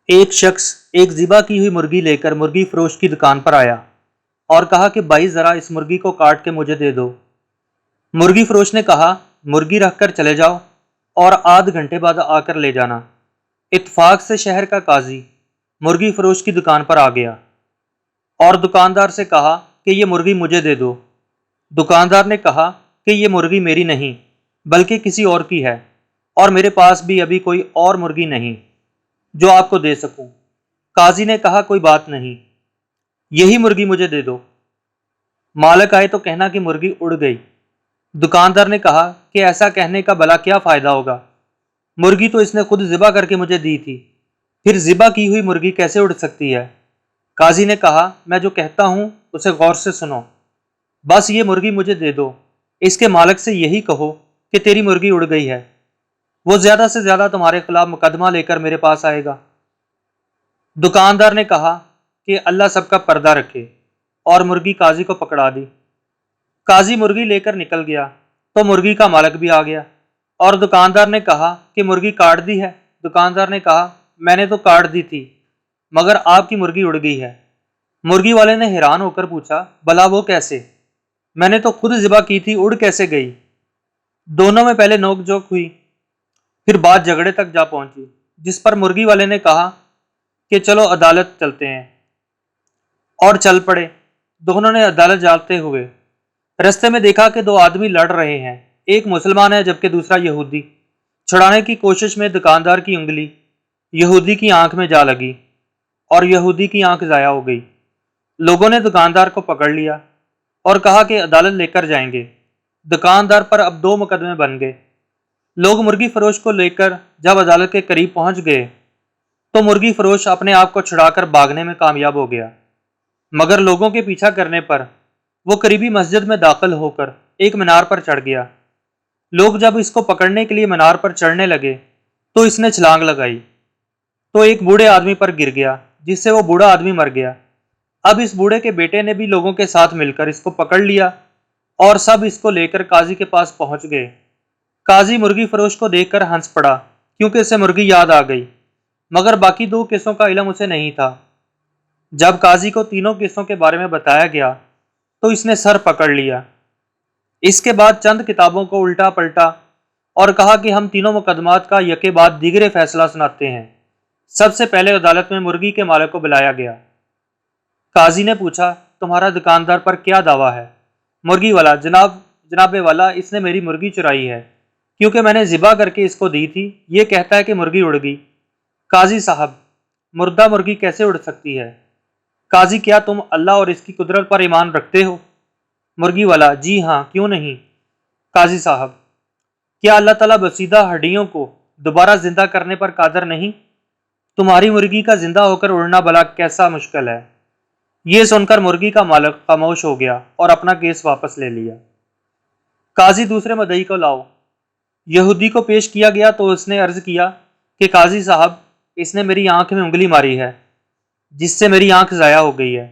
ایک شخص ایک ذبح کی ہوئی مرغی لے کر مرغی فروش کی دکان پر آیا اور کہا کہ بھائی ذرا اس مرغی کو کاٹ کے مجھے دے دو۔ مرغی فروش نے کہا مرغی رکھ کر چلے جاؤ اور آدھ گھنٹے بعد آ کر لے جانا۔ اتفاق سے شہر کا قاضی مرغی فروش کی دکان پر آ گیا اور دکاندار سے کہا کہ یہ مرغی مجھے دے دو۔ دکاندار نے کہا کہ یہ مرغی میری نہیں بلکہ کسی اور کی ہے اور میرے پاس بھی ابھی کوئی اور مرغی نہیں جو آپ کو دے سکوں۔ قاضی نے کہا کوئی بات نہیں، یہی مرغی مجھے دے دو۔ مالک آئے تو کہنا کہ مرغی اڑ گئی۔ دکاندار نے کہا کہ ایسا کہنے کا بھلا کیا فائدہ ہوگا، مرغی تو اس نے خود ذبح کر کے مجھے دی تھی، پھر ذبح کی ہوئی مرغی کیسے اڑ سکتی ہے؟ قاضی نے کہا میں جو کہتا ہوں اسے غور سے سنو، بس یہ مرغی مجھے دے دو، اس کے مالک سے یہی کہو کہ تیری مرغی اڑ گئی ہے، وہ زیادہ سے زیادہ تمہارے خلاف مقدمہ لے کر میرے پاس آئے گا۔ دکاندار نے کہا کہ اللہ سب کا پردہ رکھے، اور مرغی قاضی کو پکڑا دی۔ قاضی مرغی لے کر نکل گیا تو مرغی کا مالک بھی آ گیا اور دکاندار نے کہا کہ مرغی کاٹ دی ہے؟ دکاندار نے کہا میں نے تو کاٹ دی تھی مگر آپ کی مرغی اڑ گئی ہے۔ مرغی والے نے حیران ہو کر پوچھا بھلا وہ کیسے؟ میں نے تو خود ذبح کی تھی، اڑ کیسے گئی؟ دونوں میں پہلے نوک جھوک ہوئی، پھر بات جھگڑے تک جا پہنچی، جس پر مرغی والے نے کہا کہ چلو عدالت چلتے ہیں، اور چل پڑے۔ دونوں نے عدالت جاتے ہوئے رستے میں دیکھا کہ دو آدمی لڑ رہے ہیں، ایک مسلمان ہے جبکہ دوسرا یہودی۔ چھڑانے کی کوشش میں دکاندار کی انگلی یہودی کی آنکھ میں جا لگی اور یہودی کی آنکھ ضائع ہو گئی۔ لوگوں نے دکاندار کو پکڑ لیا اور کہا کہ عدالت لے کر جائیں گے۔ دکاندار پر اب دو مقدمے بن گئے۔ لوگ مرغی فروش کو لے کر جب عدالت کے قریب پہنچ گئے تو مرغی فروش اپنے آپ کو چھڑا کر بھاگنے میں کامیاب ہو گیا، مگر لوگوں کے پیچھا کرنے پر وہ قریبی مسجد میں داخل ہو کر ایک مینار پر چڑھ گیا۔ لوگ جب اس کو پکڑنے کے لیے مینار پر چڑھنے لگے تو اس نے چھلانگ لگائی تو ایک بوڑھے آدمی پر گر گیا، جس سے وہ بوڑھا آدمی مر گیا۔ اب اس بوڑھے کے بیٹے نے بھی لوگوں کے ساتھ مل کر اس کو پکڑ لیا اور سب اس کو لے کر قاضی کے پاس پہنچ گئے۔ قاضی مرغی فروش کو دیکھ کر ہنس پڑا کیونکہ اسے مرغی یاد آ گئی، مگر باقی دو قصوں کا علم اسے نہیں تھا۔ جب قاضی کو تینوں قصوں کے بارے میں بتایا گیا تو اس نے سر پکڑ لیا۔ اس کے بعد چند کتابوں کو الٹا پلٹا اور کہا کہ ہم تینوں مقدمات کا یکے بعد دیگرے فیصلہ سناتے ہیں۔ سب سے پہلے عدالت میں مرغی کے مالک کو بلایا گیا۔ قاضی نے پوچھا تمہارا دکاندار پر کیا دعویٰ ہے؟ مرغی والا جناب والا اس نے میری مرغی چرائی ہے کیونکہ میں نے ذبح کر کے اس کو دی تھی، یہ کہتا ہے کہ مرغی اڑ گئی۔ قاضی صاحب مردہ مرغی کیسے اڑ سکتی ہے؟ قاضی کیا تم اللہ اور اس کی قدرت پر ایمان رکھتے ہو؟ مرغی والا جی ہاں، کیوں نہیں؟ قاضی صاحب کیا اللہ تعالیٰ بسیدہ ہڈیوں کو دوبارہ زندہ کرنے پر قادر نہیں؟ تمہاری مرغی کا زندہ ہو کر اڑنا بھلا کیسا مشکل ہے؟ یہ سن کر مرغی کا مالک خاموش ہو گیا اور اپنا کیس واپس لے لیا۔ قاضی دوسرے مدعی کو لاؤ۔ یہودی کو پیش کیا گیا تو اس نے عرض کیا کہ قاضی صاحب اس نے میری آنکھ میں انگلی ماری ہے جس سے میری آنکھ ضائع ہو گئی ہے،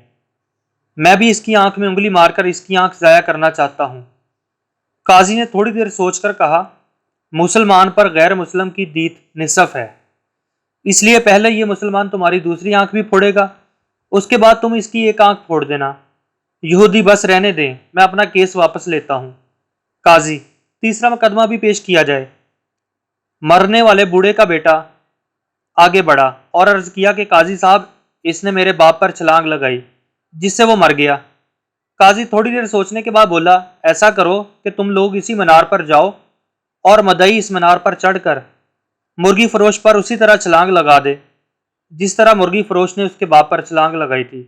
میں بھی اس کی آنکھ میں انگلی مار کر اس کی آنکھ ضائع کرنا چاہتا ہوں۔ قاضی نے تھوڑی دیر سوچ کر کہا مسلمان پر غیر مسلم کی دیت نصف ہے، اس لیے پہلے یہ مسلمان تمہاری دوسری آنکھ بھی پھوڑے گا، اس کے بعد تم اس کی ایک آنکھ پھوڑ دینا۔ یہودی بس رہنے دیں، میں اپنا کیس واپس لیتا ہوں۔ قاضی تیسرا مقدمہ بھی پیش کیا جائے۔ مرنے والے بوڑھے کا بیٹا آگے بڑھا اور عرض کیا کہ قاضی صاحب اس نے میرے باپ پر چھلانگ لگائی جس سے وہ مر گیا۔ قاضی تھوڑی دیر سوچنے کے بعد بولا ایسا کرو کہ تم لوگ اسی مینار پر جاؤ اور مدعی اس مینار پر چڑھ کر مرغی فروش پر اسی طرح چھلانگ لگا دے جس طرح مرغی فروش نے اس کے باپ پر چھلانگ لگائی تھی۔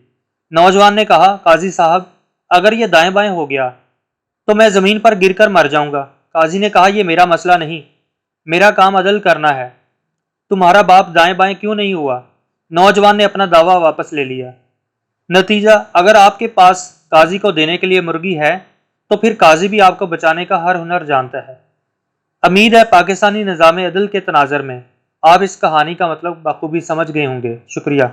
نوجوان نے کہا قاضی صاحب اگر یہ دائیں بائیں ہو گیا تو میں زمین پر گر کر مر جاؤں گا۔ قاضی نے کہا یہ میرا مسئلہ نہیں، میرا کام عدل کرنا ہے، تمہارا باپ دائیں بائیں کیوں نہیں ہوا؟ نوجوان نے اپنا دعویٰ واپس لے لیا۔ نتیجہ اگر آپ کے پاس قاضی کو دینے کے لیے مرغی ہے تو پھر قاضی بھی آپ کو بچانے کا ہر ہنر جانتا ہے۔ امید ہے پاکستانی نظام عدل کے تناظر میں آپ اس کہانی کا مطلب بخوبی سمجھ گئے ہوں گے۔ شکریہ۔